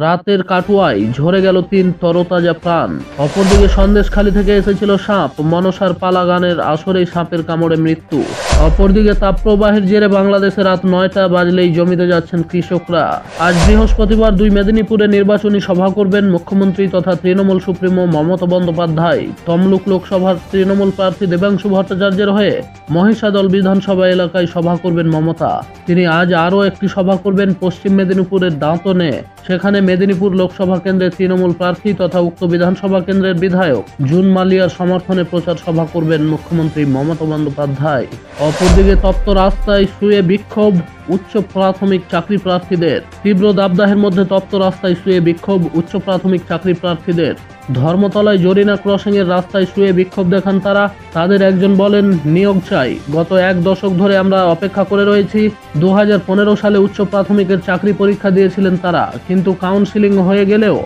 রাতের কাটুয়ায় ঝরে গেল ৩ তরতাজা প্রাণ। অপরদিকে সন্দেশখালী থেকে এসেছিল সাপ, মনসার পালা গানের আসরেই সাপের কামড়ে মৃত্যু। অপরদিকে তাপপ্রবাহের জেরে বাংলাদেশে রাত ৯টা বাজলেই জমিতে যাচ্ছেন কৃষকরা। আজ বৃহস্পতিবার ২ মেদিনীপুরে নির্বাচনী সভা করবেন মুখ্যমন্ত্রী তথা তৃণমূল সুপ্রিমো মমতা বন্দ্যোপাধ্যায়। তমলুক লোকসভার তৃণমূল প্রার্থী দেবাংশু ভট্টাচার্যের হয়ে মহিষাদল বিধানসভা এলাকায় সভা করবেন মমতা। তিনি আজ আরও একটি সভা করবেন পশ্চিম মেদিনীপুরের দাঁতনে। সেখানে মেদিনীপুর লোকসভা কেন্দ্রের তৃণমূল প্রার্থী তথা উক্ত বিধানসভা কেন্দ্রের বিধায়ক জুন মালিয়ার সমর্থনে প্রচার সভা করবেন মুখ্যমন্ত্রী মমতা বন্দ্যোপাধ্যায়। অপরদিকে তপ্ত রাস্তায় শুয়ে বিক্ষোভ উচ্চ প্রাথমিক চাকরি প্রার্থীদের। তীব্র দাবদাহের মধ্যে তপ্ত রাস্তায় শুয়ে বিক্ষোভ উচ্চ প্রাথমিক চাকরি প্রার্থীদের। ধর্মতলায় জরিনা ক্রসিং এর রাস্তায় শুয়ে বিক্ষোভ দেখান তারা। তাদের একজন বলেন, নিয়োগ চাই। গত ১ দশক ধরে আমরা অপেক্ষা করে রয়েছি। ২০১৫ সালে উচ্চ প্রাথমিকের চাকরি পরীক্ষা দিয়েছিলেন তারা, কিন্তু কাউন্সিলিং হয়ে গেলেও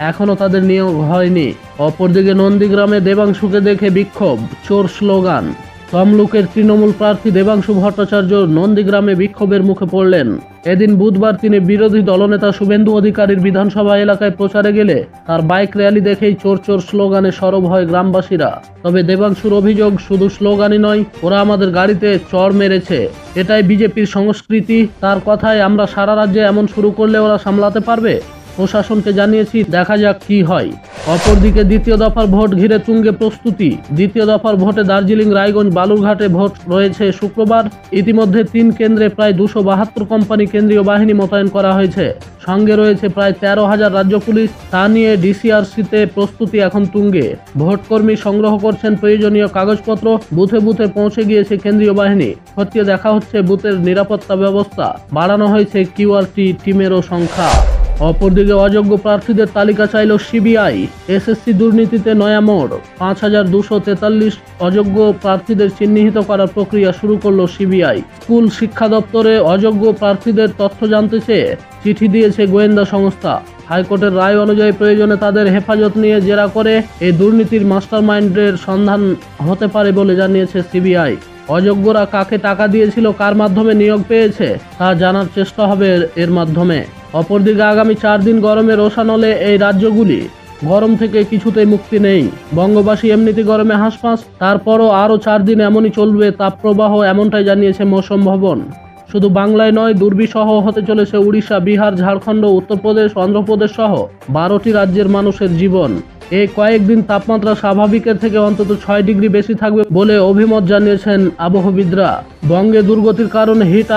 এখনো তাদের নিয়োগ হয়নি। অপরদিকে নন্দীগ্রামে দেবাংশুকে দেখে বিক্ষোভ, চোর স্লোগান। তমলুকের তৃণমূল প্রার্থী দেবাংশু ভট্টাচার্য নন্দীগ্রামে বিক্ষোভের মুখে পড়লেন। এদিন বুধবার তিনি বিরোধী দলনেতা শুভেন্দু অধিকারীর বিধানসভা এলাকায় প্রচারে গেলে তার বাইক র্যালি দেখেই চোর চোর স্লোগানে সরব হয় গ্রামবাসীরা। তবে দেবাংশুর অভিযোগ, শুধু স্লোগানই নয়, ওরা আমাদের গাড়িতে চড় মেরেছে। এটাই বিজেপির সংস্কৃতি। তার কথায়, আমরা সারা রাজ্যে এমন শুরু করলে ওরা সামলাতে পারবে? প্রশাসনকে জানিয়েছি, দেখা যাক কি হয়। অপরদিকে দ্বিতীয় দফার ভোট ঘিরে তুঙ্গে প্রস্তুতি। দ্বিতীয় দফার ভোটে দার্জিলিং, রায়গঞ্জ, বালুরঘাটে ভোট রয়েছে শুক্রবার। ইতিমধ্যে ৩ কেন্দ্রে প্রায় ২৭২ কোম্পানি কেন্দ্রীয় বাহিনী মোতায়েন করা হয়েছে। সঙ্গে রয়েছে প্রায় ১৩,০০০ রাজ্য পুলিশ। তা নিয়ে ডিসিআরসিতে প্রস্তুতি এখন তুঙ্গে। ভোটকর্মী সংগ্রহ করছেন প্রয়োজনীয় কাগজপত্র। বুথে বুথে পৌঁছে গিয়েছে কেন্দ্রীয় বাহিনী। খতিয়ে দেখা হচ্ছে বুথের নিরাপত্তা ব্যবস্থা। বাড়ানো হয়েছে কিউআরটি টিমেরও সংখ্যা। অপরদিকে অযোগ্য প্রার্থীদের তালিকা চাইল সিবিআই। এসএসসি দুর্নীতিতে নয়া মোড়। ৫,২৪৩ অযোগ্য প্রার্থীদের চিহ্নিত করার প্রক্রিয়া শুরু করল সিবিআই। স্কুল শিক্ষা দপ্তরে অযোগ্য প্রার্থীদের তথ্য জানতে চেয়ে চিঠি দিয়েছে গোয়েন্দা সংস্থা। হাইকোর্টের রায় অনুযায়ী প্রয়োজনে তাদের হেফাজত নিয়ে জেরা করে এই দুর্নীতির মাস্টারমাইন্ডের সন্ধান হতে পারে বলে জানিয়েছে সিবিআই। অযোগ্যরা কাকে টাকা দিয়েছিল, কার মাধ্যমে নিয়োগ পেয়েছে, তা জানার চেষ্টা হবে এর মাধ্যমে। অপরদিকে আগামী ৪ দিন গরমে রোশানলে এই রাজ্যগুলি। গরম থেকে কিছুতেই মুক্তি নেই। বঙ্গবাসী এমনিতে গরমে হাঁসফাঁস, তারপরও আরও ৪ দিন এমনই চলবে তাপপ্রবাহ, এমনটাই জানিয়েছে মৌসুম ভবন। শুধু বাংলায় নয়, দুর্বিষহ হতে চলেছে উড়িষ্যা, বিহার, ঝাড়খণ্ড, উত্তরপ্রদেশ, অন্ধ্রপ্রদেশ সহ ১২টি রাজ্যের মানুষের জীবন। এই কয়েকদিন তাপমাত্রা স্বাভাবিকের থেকে অন্তত ৬ ডিগ্রি বেশি থাকবে বলে অভিমত জানিয়েছেন আবহবিদরা। বঙ্গে দুর্গতির কারণ হিট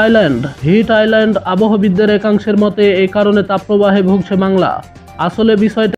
আইল্যান্ড আবহবিদদের একাংশের মতে এই কারণে তাপপ্রবাহে ভুগছে বাংলা। আসলে বিষয়টা